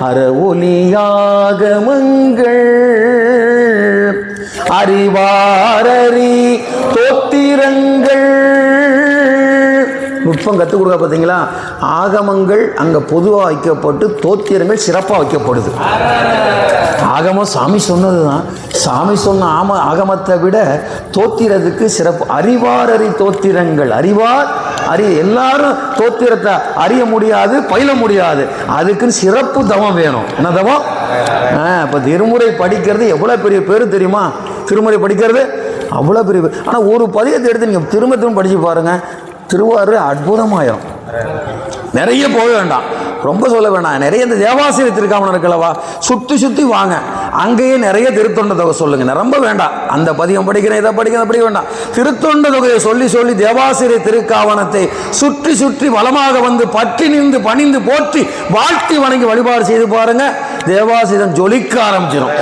அற ஒலியாகமங்கள் அறிவாரறி தோத்திரங்கள். நுட்பம் கற்றுக் கொடுக்க பார்த்தீங்களா? ஆகமங்கள் அங்கே பொதுவாக வைக்கப்பட்டு தோத்திரங்கள் சிறப்பாக வைக்கப்படுது. ஆகமம் சாமி சொன்னது தான். சாமி சொன்ன ஆகமத்தை விட தோத்திரத்துக்கு சிறப்பு. அறிவாரறி தோத்திரங்கள். அறிவார் எல்லாரும் தோத்திரத்தை அறிய முடியாது, பயில முடியாது. அதுக்குன்னு சிறப்பு தவம் வேணும். என்ன தவம்? இப்போ திருமுறை படிக்கிறது எவ்வளோ பெரிய பேர் தெரியுமா? திருமுறை படிக்கிறது அவ்வளோ பெரிய பேர். ஆனால் ஒரு பதியத்தை எடுத்து நீங்கள் திரும்ப படித்து பாருங்கள், திருவாரூர் அற்புதமாயிரும். நிறைய போக வேண்டாம், ரொம்ப சொல்ல வேண்டாம். நிறைய இந்த தேவாசிரிய திருக்காமணம் இருக்கலவா, சுற்றி வாங்க, அங்கேயே நிறைய திருத்தொண்ட தொகை சொல்லுங்க. ரொம்ப வேண்டாம், அந்த பதியம் படிக்கிறேன், இதை படிக்கிறேன், படிக்க வேண்டாம். திருத்தொண்ட தொகையை சொல்லி தேவாசிரிய திருக்காவணத்தை சுற்றி வளமாக வந்து பற்றி நின்று பணிந்து போற்றி வாழ்த்தி வணங்கி வழிபாடு செய்து பாருங்க, தேவாசிரியம் ஜொலிக்க ஆரம்பிச்சிடும்.